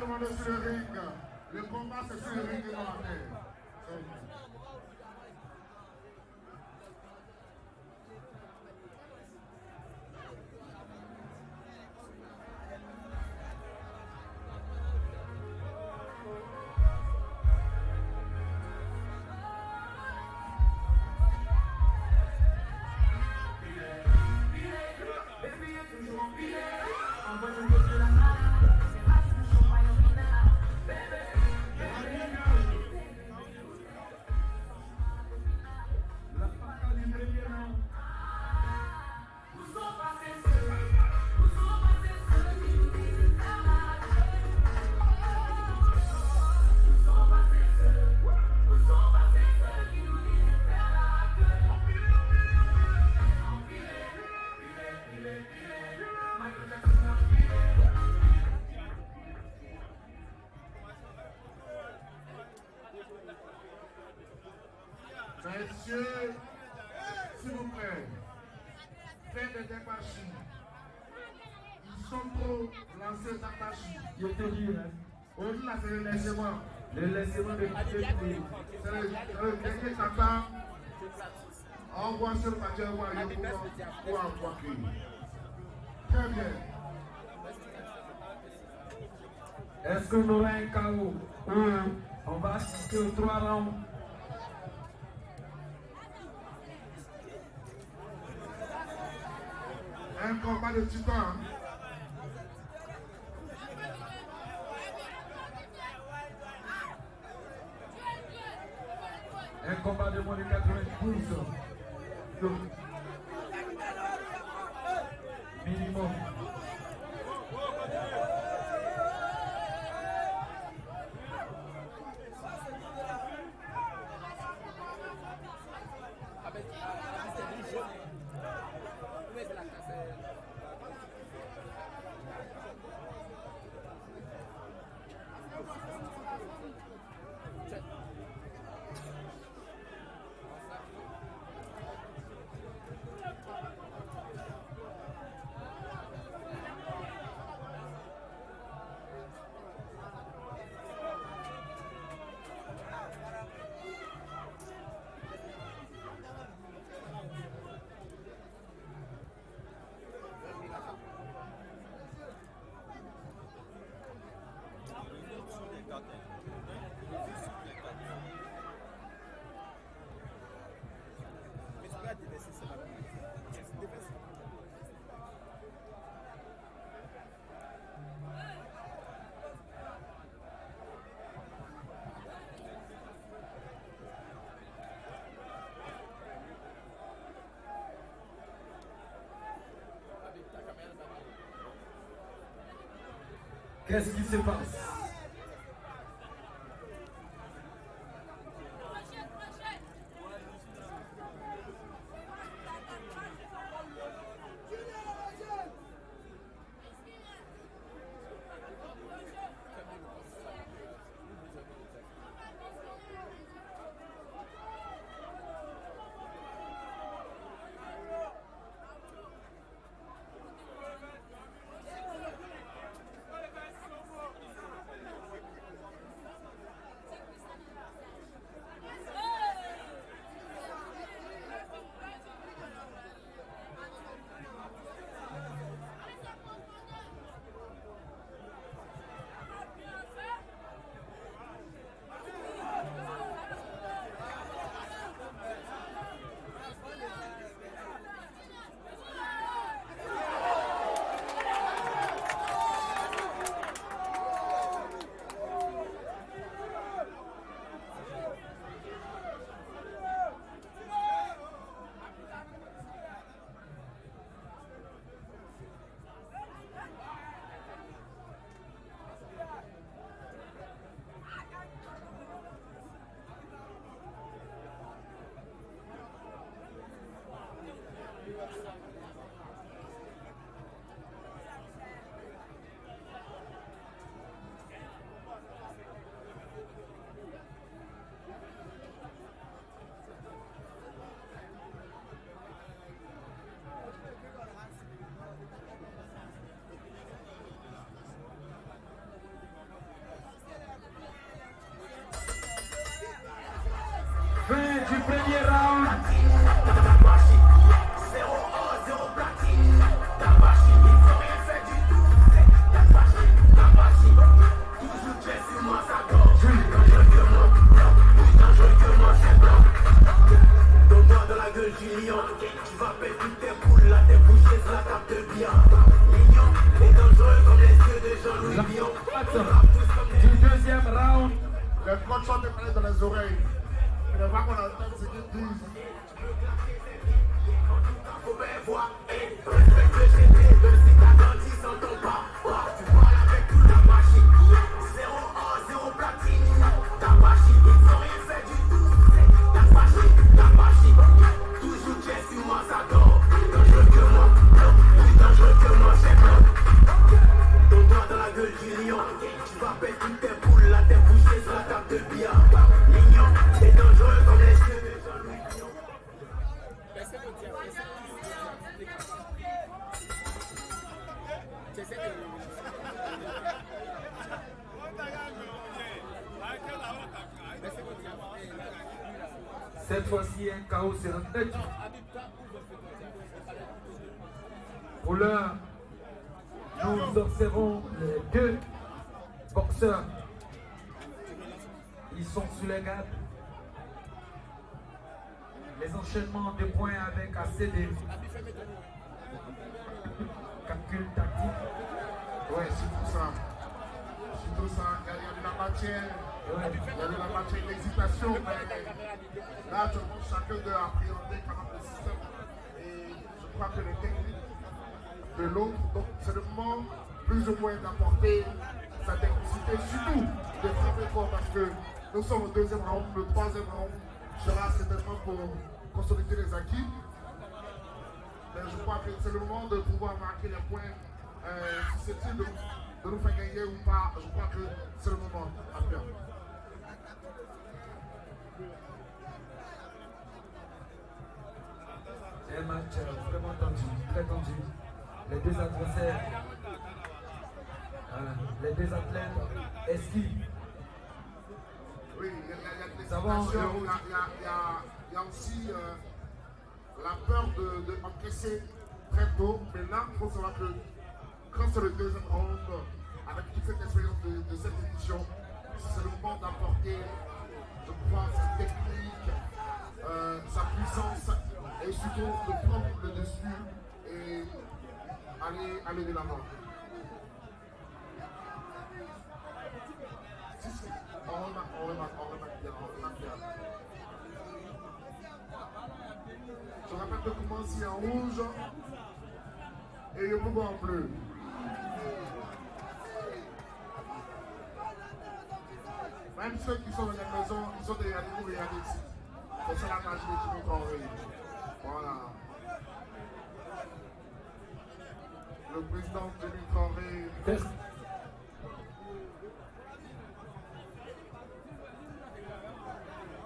demandé sur le ring. Le combat, c'est sur le ring et non à terre. Messieurs, s'il vous plaît, faites des dépachis. Ils sont trop lancés d'attachis. Je te dis, hein. Aujourd'hui, là, c'est le laissement. Le laissement de C'est le dernier kata. On voit sur le matériel pour avoir pris. Très bien. Est-ce qu'on aura un chaos? On va assister aux 3 rounds. Un combat de titan. Un combat de moins de 90 pouces. Minimum. Qu'est-ce qui se passe? oreilles. Et la voix qu'on entend, c'est qu'ils disent. Cette fois-ci, un chaos c'est un tête. Pour l'heure, nous observons les deux boxeurs. Ils sont sous les gardes. Les enchaînements de points avec assez de calcul tactique. Ouais, c'est tout ça. C'est tout ça. Il y a de la matière. Ouais. Il y a de la matière, l'hésitation, mais là, je pense chacun doit appréhender quand même le système. Et je crois que les techniques de l'autre, donc c'est le moment plus ou moins d'apporter sa technicité, surtout de frapper fort parce que nous sommes au deuxième round, le troisième round sera certainement pour consolider les acquis. Mais je crois que c'est le moment de pouvoir marquer les points susceptibles de nous faire gagner ou pas. Je crois que c'est le moment à faire. Un match vraiment tendu, très tendu. Les deux adversaires, voilà, les deux athlètes esquivent. Oui, il y a des situations, il y a aussi la peur d'encaisser très tôt. Mais là, il faut savoir que quand c'est le deuxième round, avec toute cette expérience de cette édition, c'est le moment d'apporter, je crois, sa technique, sa puissance et surtout de prendre le dessus et aller de l'avant. Si, on remarque bien. Je rappelle que commence en rouge et le pouvoir en bleu. Même ceux qui sont dans la maison, ils sont derrière nous, regardez ici. C'est ça la magie de Jimmy Corey. Voilà. Le président Jimmy Corey.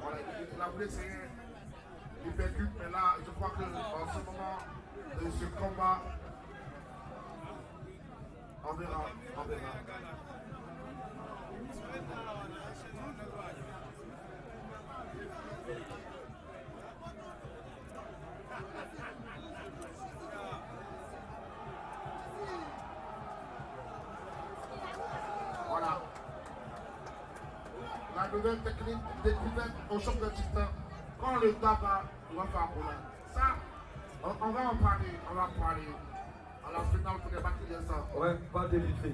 Voilà, il a voulu essayer, il percute, mais là, je crois que en ce moment de ce combat, on verra. Voilà. La nouvelle technique découverte au champ de titan. Quand le tabac, on va faire pour là. Ça, on va en parler. À la finale pour débattre de ça. Ouais, pas d'éviter.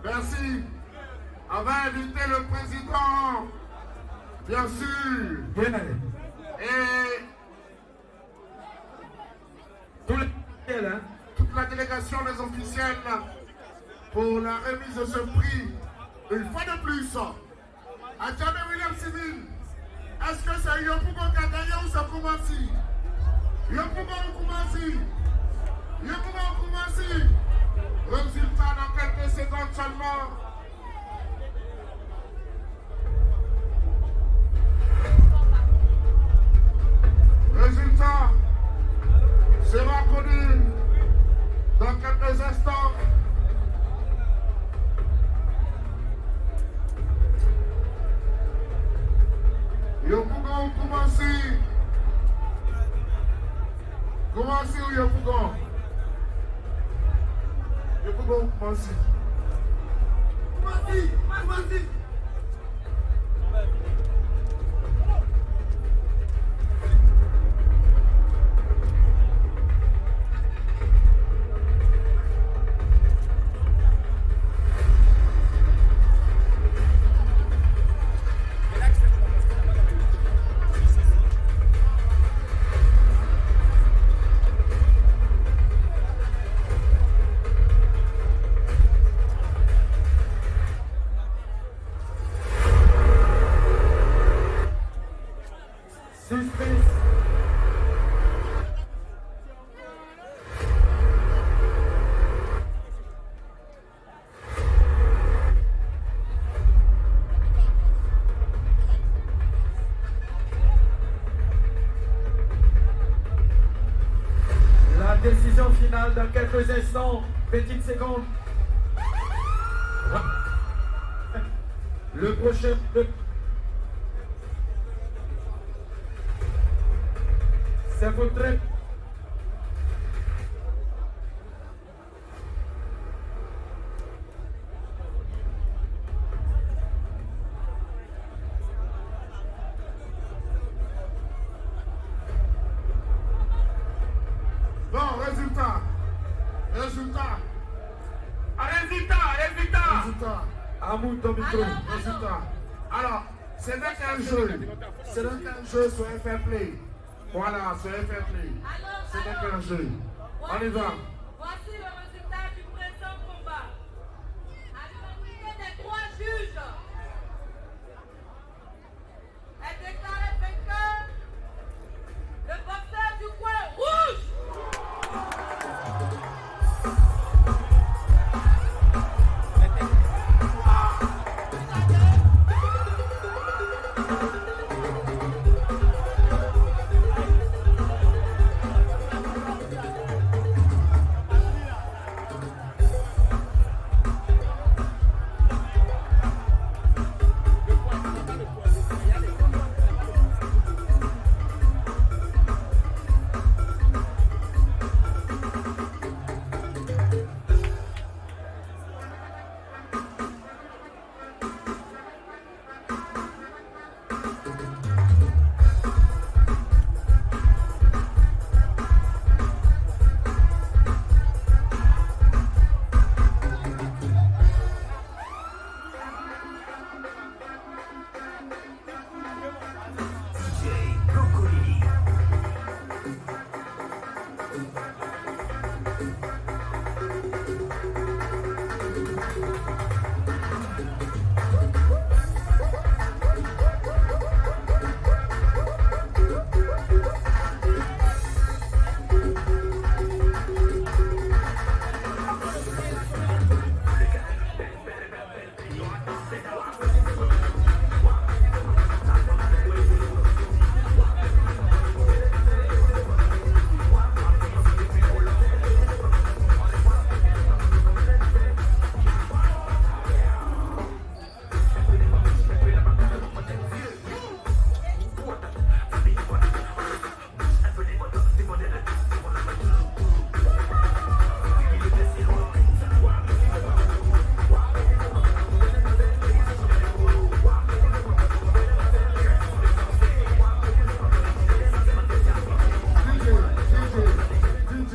Merci. On va inviter le président, bien sûr. Bien. Et toute la délégation des officiels pour la remise de ce prix, une fois de plus, à Jamie William Civil. Est-ce que c'est Yopougon qui a gagné ou c'est Koumassi? Yopougon ou Koumassi? Yopougon ou Koumassi? Résultat dans quelques secondes seulement. Résultat sera connu dans quelques instants. Yopougon ou Koumassi? Koumassi ou Yopougon? Yopougon ou Koumassi? Koumassi! Koumassi! Décision finale dans quelques instants, petite seconde. Le prochain. C'est votre. Bon, résultat. Amour ton micro. Résultat. Alors, c'est donc un jeu. C'est donc un jeu sur FR Play. Voilà, sur FR Play. C'est donc un jeu. On y va. Voici le résultat du présent combat. À l'unanimité des 3 juges, est déclaré vainqueur le boxeur du coin rouge.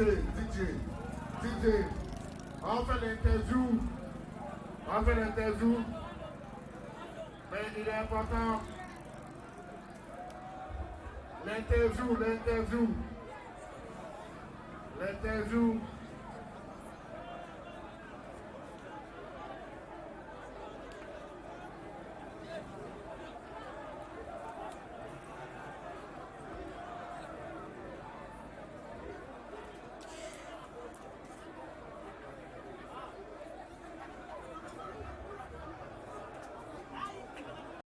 DJ. On fait l'interview. Mais il est important. L'interview.